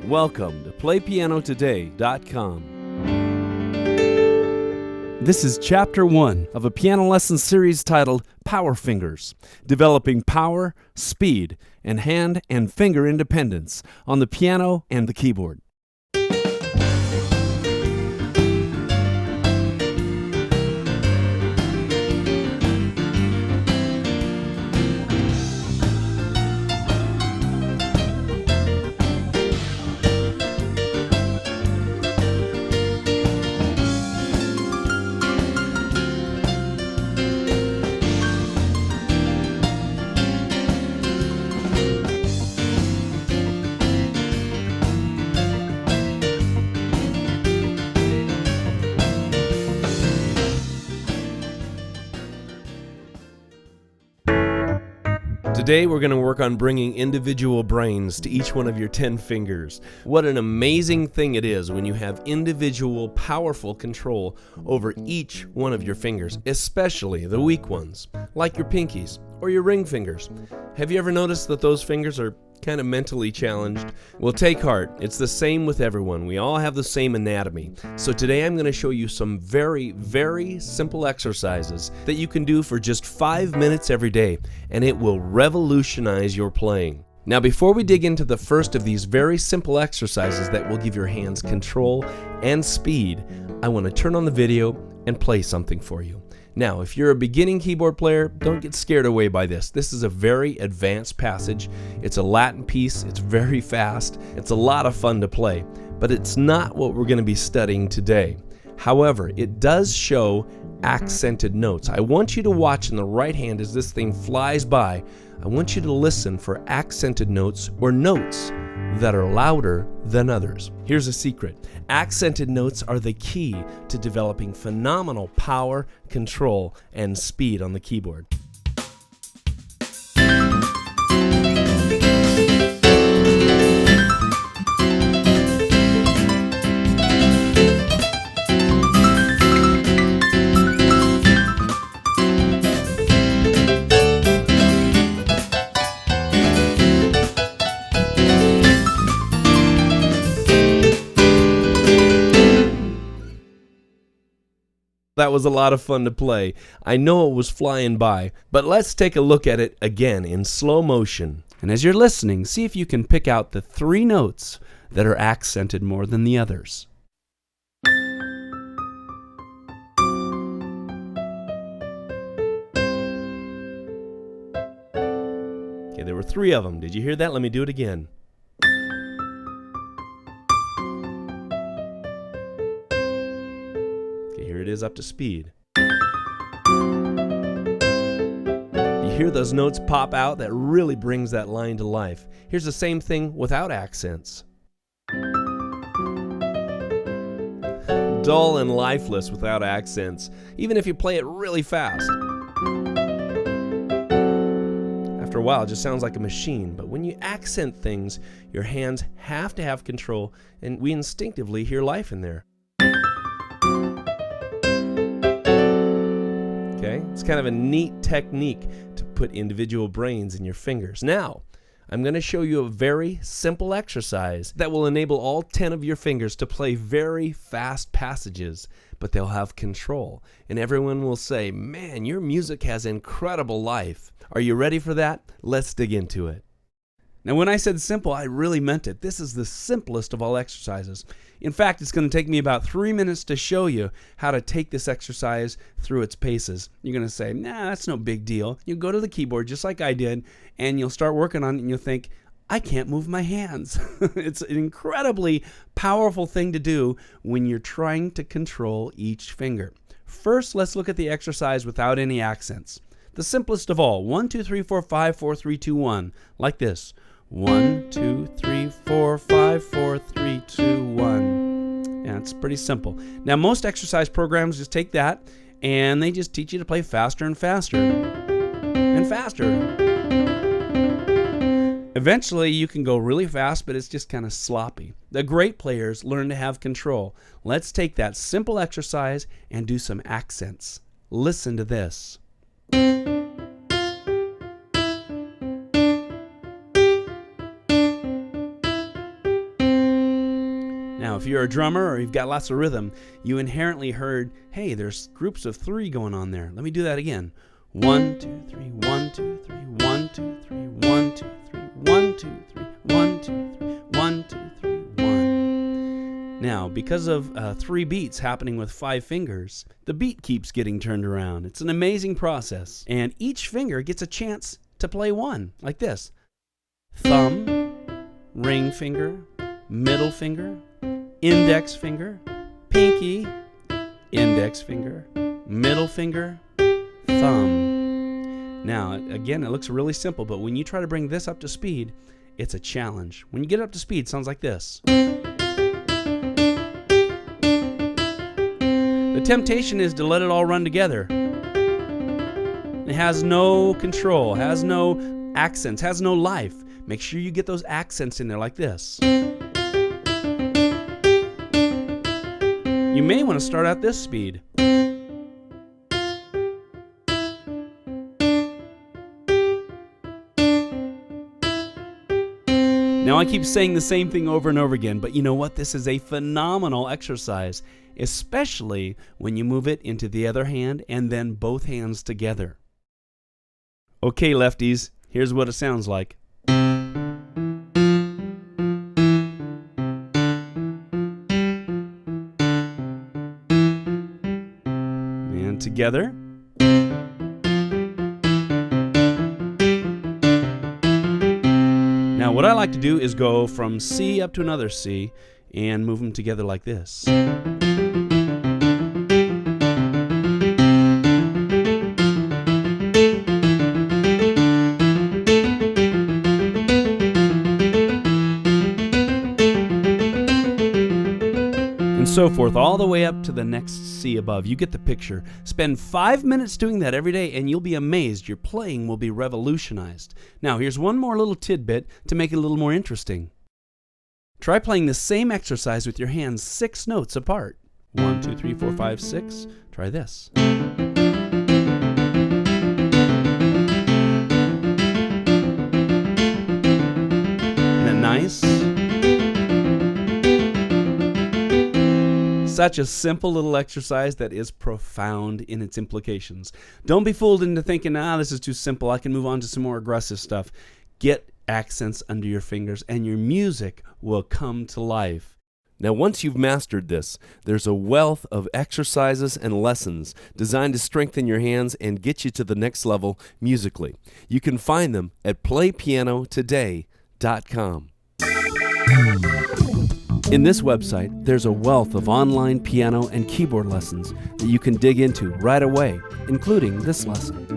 Welcome to PlayPianoTODAY.com. This is Chapter 1 of a piano lesson series titled PowerFingers, developing power, speed, and hand and finger independence on the piano and the keyboard. Today we're going to work on bringing individual brains to each one of your 10 fingers. What an amazing thing it is when you have individual powerful control over each one of your fingers, especially the weak ones, like your pinkies or your ring fingers. Have you ever noticed that those fingers are kind of mentally challenged? Well, take heart. It's the same with everyone. We all have the same anatomy. So today I'm going to show you some very, very simple exercises that you can do for just 5 minutes every day, and it will revolutionize your playing. Now, before we dig into the first of these very simple exercises that will give your hands control and speed, I want to turn on the video and play something for you. Now, if you're a beginning keyboard player, don't get scared away by this. This is a very advanced passage. It's a Latin piece. It's very fast. It's a lot of fun to play, but it's not what we're going to be studying today. However, it does show accented notes. I want you to watch in the right hand as this thing flies by. I want you to listen for accented notes or notes that are louder than others. Here's a secret. Accented notes are the key to developing phenomenal power, control, and speed on the keyboard. That was a lot of fun to play. I know it was flying by, but let's take a look at it again in slow motion. And as you're listening, see if you can pick out the 3 notes that are accented more than the others. Okay, there were 3 of them. Did you hear that? Let me do it again. Here it is up to speed. You hear those notes pop out? That really brings that line to life. Here's the same thing without accents. Dull and lifeless without accents, even if you play it really fast. After a while, it just sounds like a machine, but when you accent things, your hands have to have control, and we instinctively hear life in there. Okay? It's kind of a neat technique to put individual brains in your fingers. Now, I'm going to show you a very simple exercise that will enable all 10 of your fingers to play very fast passages, but they'll have control. And everyone will say, "Man, your music has incredible life." Are you ready for that? Let's dig into it. Now, when I said simple, I really meant it. This is the simplest of all exercises. In fact, it's going to take me about 3 minutes to show you how to take this exercise through its paces. You're going to say, "Nah, that's no big deal." You go to the keyboard just like I did, and you'll start working on it, and you'll think, "I can't move my hands." It's an incredibly powerful thing to do when you're trying to control each finger. First, let's look at the exercise without any accents. The simplest of all, 1, 2, 3, 4, 5, 4, 3, 2, 1, like this. 1, 2, 3, 4, 5, 4, 3, 2, 1. Yeah, it's pretty simple. Now, most exercise programs just take that and they just teach you to play faster and faster and faster. Eventually, you can go really fast, but it's just kind of sloppy. The great players learn to have control. Let's take that simple exercise and do some accents. Listen to this. Now, if you're a drummer or you've got lots of rhythm, you inherently heard, hey, there's groups of 3 going on there. Let me do that again. 1, 2, 3, 1, 2, 3, 1, 2, 3, 1, 2, 3, 1, 2, 3, 1, 2, 3, 1, 2, 3, 1. Now, because of 3 beats happening with 5 fingers, the beat keeps getting turned around. It's an amazing process. And each finger gets a chance to play one, like this. Thumb, ring finger, middle finger, index finger, pinky, index finger, middle finger, thumb. Now, again, it looks really simple, but when you try to bring this up to speed, it's a challenge. When you get it up to speed, it sounds like this. The temptation is to let it all run together. It has no control, has no accents, has no life. Make sure you get those accents in there like this. You may want to start at this speed. Now, I keep saying the same thing over and over again, but you know what? This is a phenomenal exercise, especially when you move it into the other hand and then both hands together. Okay, lefties, here's what it sounds like. And together. Now, what I like to do is go from C up to another C and move them together like this. And so forth, all the way up to the next C above. You get the picture. Spend 5 minutes doing that every day, and you'll be amazed. Your playing will be revolutionized. Now, here's one more little tidbit to make it a little more interesting. Try playing the same exercise with your hands 6 notes apart. 1, 2, 3, 4, 5, 6. Try this. Isn't that nice? Such a simple little exercise that is profound in its implications. Don't be fooled into thinking, this is too simple. I can move on to some more aggressive stuff. Get accents under your fingers and your music will come to life. Now, once you've mastered this, there's a wealth of exercises and lessons designed to strengthen your hands and get you to the next level musically. You can find them at PlayPianoTODAY.com. In this website, there's a wealth of online piano and keyboard lessons that you can dig into right away, including this lesson.